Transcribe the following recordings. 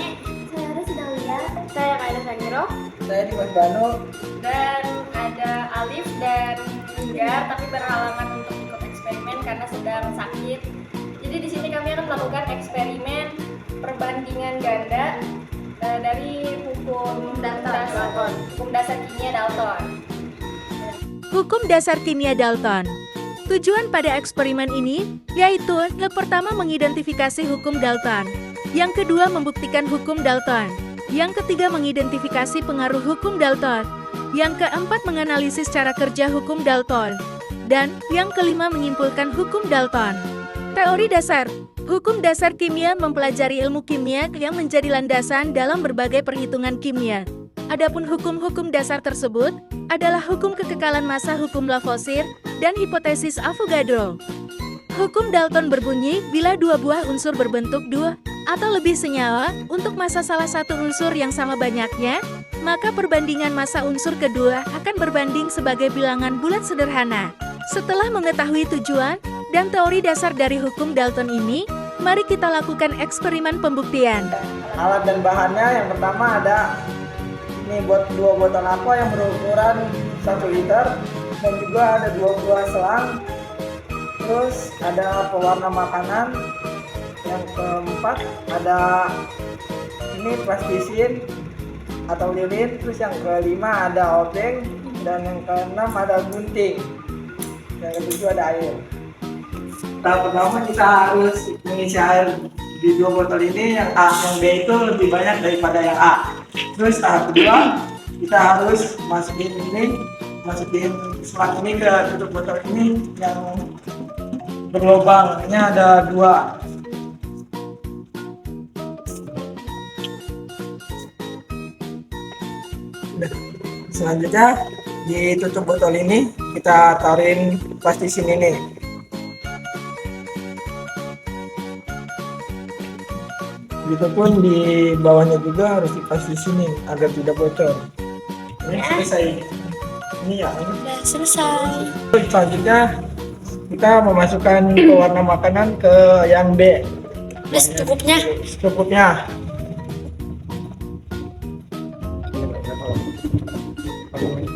Nini. Saya Aris Dahlia. Saya Kaida Sangiro. Saya Dimas Banu. Dan ada Alif dan Enggar, tapi berhalangan untuk ikut eksperimen karena sedang sakit. Jadi di sini kami akan melakukan eksperimen perbandingan ganda dari hukum dasar kimia Dalton. Hukum dasar kimia Dalton. Tujuan pada eksperimen ini yaitu yang pertama mengidentifikasi hukum Dalton, yang kedua membuktikan hukum Dalton, yang ketiga mengidentifikasi pengaruh hukum Dalton, yang keempat menganalisis cara kerja hukum Dalton, dan yang kelima menyimpulkan hukum Dalton. Teori dasar. Hukum dasar kimia mempelajari ilmu kimia yang menjadi landasan dalam berbagai perhitungan kimia. Adapun hukum-hukum dasar tersebut adalah hukum kekekalan massa, hukum Lavoisier, dan hipotesis Avogadro. Hukum Dalton berbunyi bila dua buah unsur berbentuk dua atau lebih senyawa untuk massa salah satu unsur yang sama banyaknya, maka perbandingan massa unsur kedua akan berbanding sebagai bilangan bulat sederhana. Setelah mengetahui tujuan dan teori dasar dari hukum Dalton ini, mari kita lakukan eksperimen pembuktian. Alat dan bahannya yang pertama ada ini buat 2 botol aqua yang berukuran 1 liter dan juga ada 2 buah selang. Terus ada pewarna makanan. Yang keempat ada ini plastisin atau lilin. Terus yang kelima ada obeng dan yang keenam ada gunting. Yang ketujuh ada air. Tahap pertama kita harus mengisi air di 2 botol ini, yang B itu lebih banyak daripada yang A. Terus tahap kedua kita harus masukin selang ini ke tutup botol ini yang berlubang. Ini ada 2. Selanjutnya di tutup botol ini kita taruhin plastisin ini. Begitupun di bawahnya juga harus dipastisinin agar tidak bocor. Ini selesai. Ini ya. Sudah selesai. Selanjutnya kita memasukkan pewarna makanan ke yang B. Udah secukupnya. Secukupnya.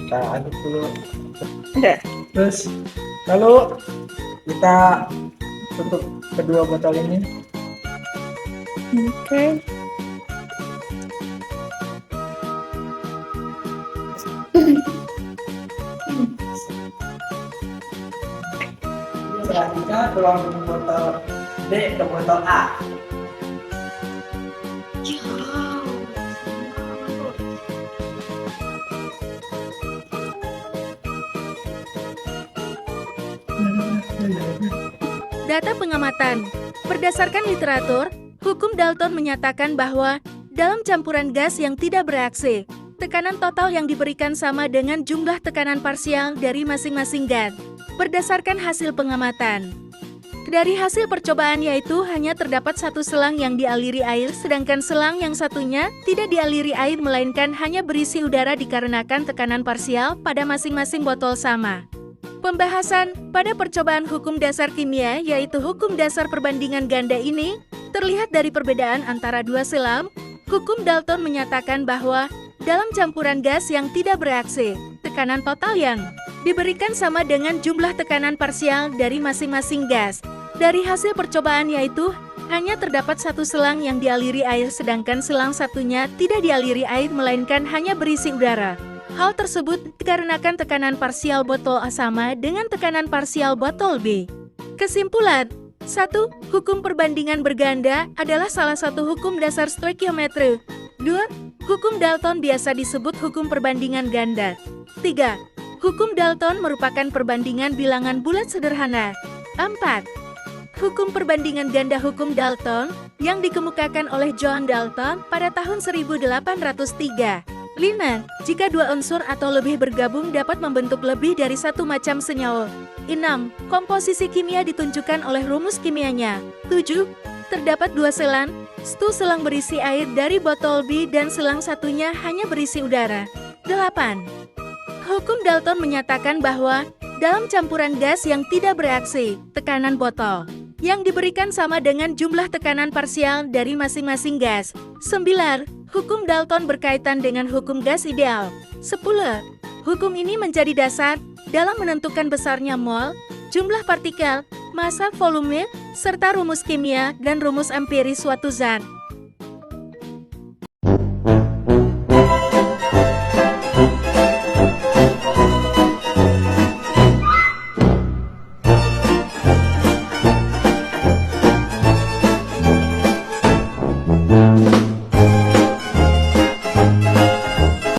Kita aduk dulu. Terus lalu kita tutup kedua botol ini. Oke. Selanjutnya tuang botol B ke botol A. Data pengamatan. Berdasarkan literatur, hukum Dalton menyatakan bahwa dalam campuran gas yang tidak bereaksi, tekanan total yang diberikan sama dengan jumlah tekanan parsial dari masing-masing gas. Berdasarkan hasil pengamatan, dari hasil percobaan yaitu hanya terdapat satu selang yang dialiri air, sedangkan selang yang satunya tidak dialiri air melainkan hanya berisi udara dikarenakan tekanan parsial pada masing-masing botol sama. Pembahasan pada percobaan hukum dasar kimia yaitu hukum dasar perbandingan ganda ini terlihat dari perbedaan antara dua selang. Hukum Dalton menyatakan bahwa dalam campuran gas yang tidak bereaksi, tekanan total yang diberikan sama dengan jumlah tekanan parsial dari masing-masing gas. Dari hasil percobaan yaitu hanya terdapat satu selang yang dialiri air sedangkan selang satunya tidak dialiri air melainkan hanya berisi udara. Hal tersebut dikarenakan tekanan parsial botol A sama dengan tekanan parsial botol B. Kesimpulan 1. Hukum perbandingan berganda adalah salah satu hukum dasar stoikiometri. 2. Hukum Dalton biasa disebut hukum perbandingan ganda. 3. Hukum Dalton merupakan perbandingan bilangan bulat sederhana. 4. Hukum perbandingan ganda hukum Dalton yang dikemukakan oleh John Dalton pada tahun 1803. 5. Jika dua unsur atau lebih bergabung dapat membentuk lebih dari satu macam senyawa. 6. Komposisi kimia ditunjukkan oleh rumus kimianya. 7. Terdapat dua selang, satu selang berisi air dari botol B dan selang satunya hanya berisi udara. 8. Hukum Dalton menyatakan bahwa dalam campuran gas yang tidak bereaksi, tekanan botol yang diberikan sama dengan jumlah tekanan parsial dari masing-masing gas. 9. Hukum Dalton berkaitan dengan hukum gas ideal. 10. Hukum ini menjadi dasar dalam menentukan besarnya mol, jumlah partikel, massa volume, serta rumus kimia dan rumus empiris suatu zat.